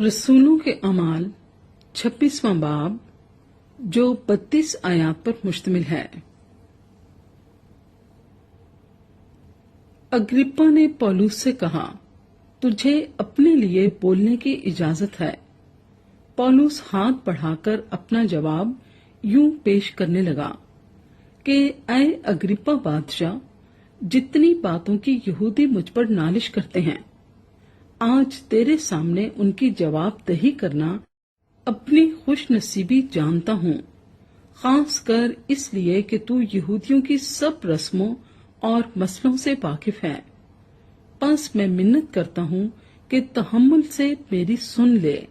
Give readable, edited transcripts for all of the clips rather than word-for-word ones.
रसूलों के अमाल 26वां बाब जो 32 आयात पर मुश्तमिल है। अग्रिप्पा ने पौलुस से कहा, तुझे अपने लिए बोलने की इजाजत है। पौलुस हाथ बढ़ाकर अपना जवाब यूं पेश करने लगा कि ऐ अग्रिप्पा बादशाह, जितनी बातों की यहूदी मुझ पर नालिश करते हैं, आज तेरे सामने उनकी जवाबदही करना अपनी खुश नसीबी जानता हूँ, खास कर इसलिए कि तू यहूदियों की सब रस्मों और मसलों से वाकिफ है। बस मैं मिन्नत करता हूँ कि तहम्मुल से मेरी सुन ले।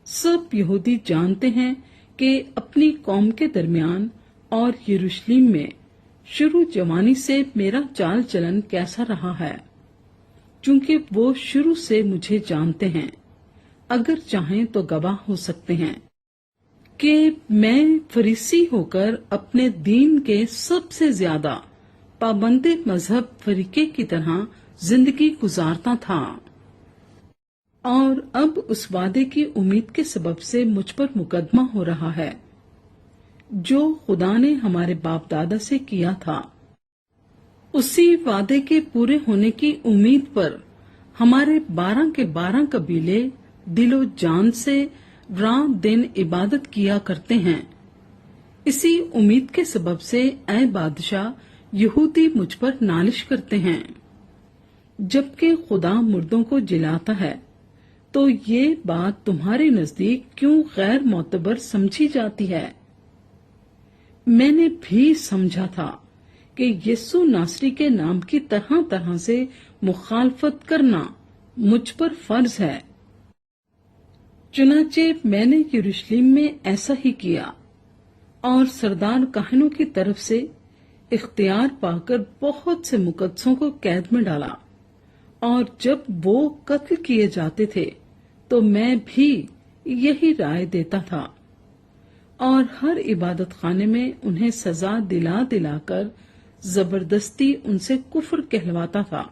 सब यहूदी जानते हैं कि अपनी कौम के दरमियान और यरूशलेम में शुरू जवानी से मेरा चाल चलन कैसा रहा है, चूंकि वो शुरू से मुझे जानते हैं। अगर चाहें तो गवाह हो सकते हैं कि मैं फरीसी होकर अपने दीन के सबसे ज्यादा पाबंदे मजहब फरीके की तरह जिंदगी गुजारता था, और अब उस वादे की उम्मीद के सबब से मुझ पर मुकदमा हो रहा है जो खुदा ने हमारे बाप दादा से किया था। उसी वादे के पूरे होने की उम्मीद पर हमारे 12 के 12 कबीले दिलो जान से रात दिन इबादत किया करते हैं। इसी उम्मीद के सबब से ऐ बादशाह, यहूदी मुझ पर नालिश करते हैं। जबकि खुदा मुर्दों को जिलाता है तो ये बात तुम्हारे नजदीक क्यों गैर मोतबर समझी जाती है? मैंने भी समझा था कि यीशु नासरी के नाम की तरह तरह से मुखालफत करना मुझ पर फर्ज है। चुनाचे मैंने यरूशलेम में ऐसा ही किया और सरदार काहनों की तरफ से इख्तियार पाकर बहुत से मुकद्दसों को कैद में डाला, और जब वो कत्ल किए जाते थे तो मैं भी यही राय देता था, और हर इबादत खाने में उन्हें सजा दिला दिलाकर जबरदस्ती उनसे कुफ्र कहलवाता था,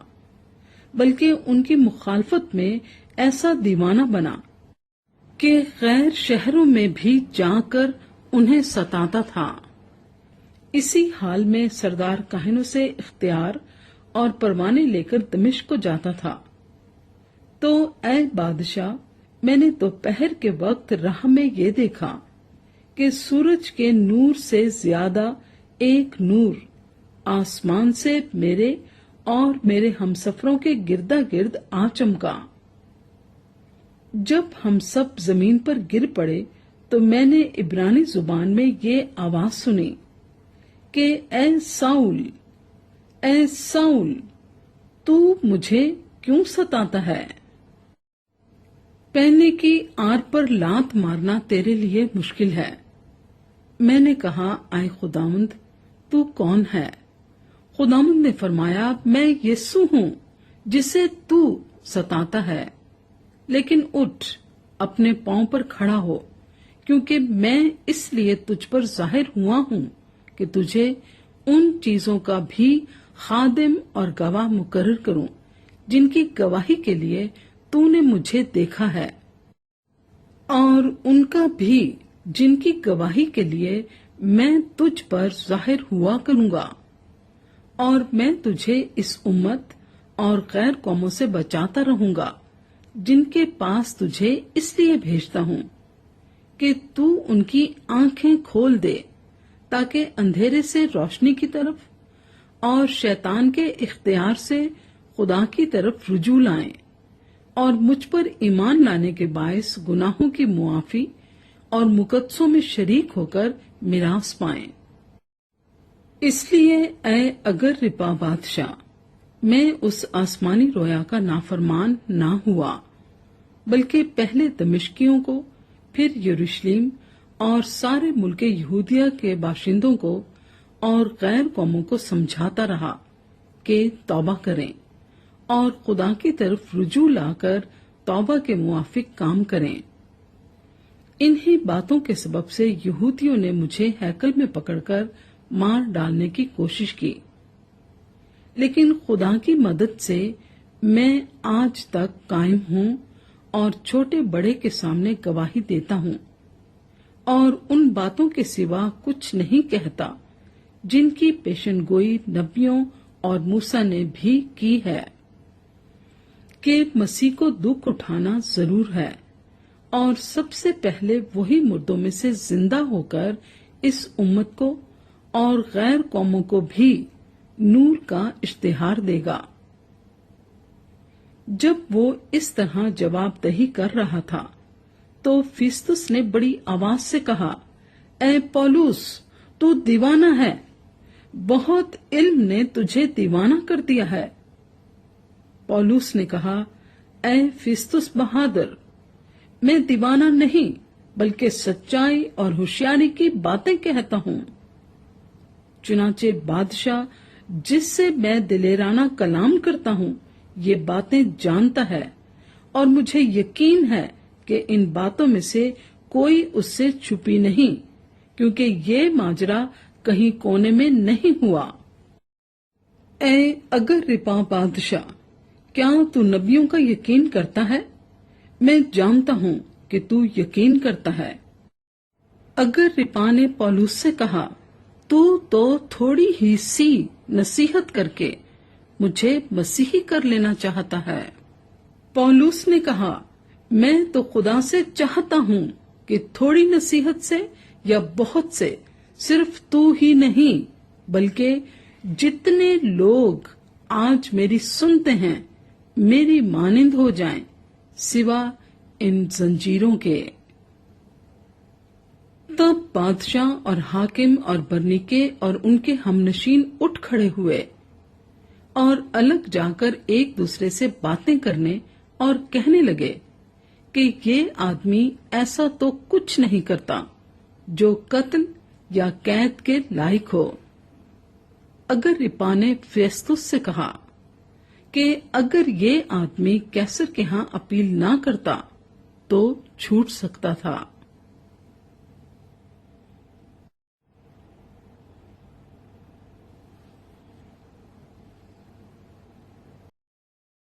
बल्कि उनकी मुखालफत में ऐसा दीवाना बना कि गैर शहरों में भी जाकर उन्हें सताता था। इसी हाल में सरदार काहनों से इख्तियार और परवाने लेकर दमिश्क को जाता था। तो ऐ बादशाह, मैंने दोपहर के वक्त राह में ये देखा कि सूरज के नूर से ज्यादा एक नूर आसमान से मेरे और मेरे हमसफरों के गिरदा गिर्द आ चमका। जब हम सब जमीन पर गिर पड़े तो मैंने इब्रानी जुबान में ये आवाज सुनी कि ऐ साउल, ऐ साउल, तू मुझे क्यों सताता है? पहने की आर पर लात मारना तेरे लिए मुश्किल है। मैंने कहा, आए खुदावंद, तू कौन है? खुदावंद ने फरमाया, मैं यीशु हूँ जिसे तू सताता है। लेकिन उठ, अपने पांव पर खड़ा हो, क्योंकि मैं इसलिए तुझ पर जाहिर हुआ हूँ कि तुझे उन चीजों का भी खादिम और गवाह मुकर्रर करूं जिनकी गवाही के लिए तूने मुझे देखा है, और उनका भी जिनकी गवाही के लिए मैं तुझ पर जाहिर हुआ करूंगा। और मैं तुझे इस उम्मत और गैर कौमों से बचाता रहूंगा जिनके पास तुझे इसलिए भेजता हूँ कि तू उनकी आंखें खोल दे, ताकि अंधेरे से रोशनी की तरफ और शैतान के इख्तियार से खुदा की तरफ रुजू लाएं, और मुझ पर ईमान लाने के बायस गुनाहों की मुआफी और मुकद्दसों में शरीक होकर मिरास पाएं। इसलिए ऐ अगर रिपा बादशाह, मैं उस आसमानी रोया का नाफरमान ना हुआ, बल्कि पहले दमिश्कियों को, फिर यरूशलेम और सारे मुल्के यहूदिया के बाशिंदों को और गैर कौमों को समझाता रहा कि तौबा करें और खुदा की तरफ रुजू लाकर तौबा के मुआफिक काम करें। इन्हीं बातों के सबब से यहूदियों ने मुझे हैकल में पकड़कर मार डालने की कोशिश की, लेकिन खुदा की मदद से मैं आज तक कायम हूँ और छोटे बड़े के सामने गवाही देता हूँ और उन बातों के सिवा कुछ नहीं कहता जिनकी पेशनगोई नबियों और मूसा ने भी की है कि मसीह को दुख उठाना जरूर है और सबसे पहले वही मुर्दों में से जिंदा होकर इस उम्मत को और गैर कौमों को भी नूर का इश्तिहार देगा। जब वो इस तरह जवाबदही कर रहा था तो फिस्तुस ने बड़ी आवाज से कहा, ए पौलुस, तू दीवाना है, बहुत इल्म ने तुझे दीवाना कर दिया है। पौलुस ने कहा, ए फिस्तुस बहादुर, मैं दीवाना नहीं बल्कि सच्चाई और होशियारी की बातें कहता हूँ। चुनाचे बादशाह जिससे मैं दिलेराना कलाम करता हूँ ये बातें जानता है और मुझे यकीन है कि इन बातों में से कोई उससे छुपी नहीं, क्योंकि ये माजरा कहीं कोने में नहीं हुआ। ए अगर रिपा बादशाह, क्या तू नबियों का यकीन करता है? मैं जानता हूँ कि तू यकीन करता है। अगर रिपा ने पौलुस से कहा, तू तो थोड़ी ही सी नसीहत करके मुझे मसीही कर लेना चाहता है। पौलुस ने कहा, मैं तो खुदा से चाहता हूँ कि थोड़ी नसीहत से या बहुत से, सिर्फ तू ही नहीं बल्कि जितने लोग आज मेरी सुनते हैं मेरी मानिंद हो जाएं, सिवा इन जंजीरों के। तब बादशाह और हाकिम और बरनीके और उनके हमनशीन उठ खड़े हुए और अलग जाकर एक दूसरे से बातें करने और कहने लगे कि ये आदमी ऐसा तो कुछ नहीं करता जो कत्ल या कैद के लायक हो। अगर रिपा ने फेस्तुस से कहा कि अगर ये आदमी कैसर के यहाँ अपील ना करता तो छूट सकता था।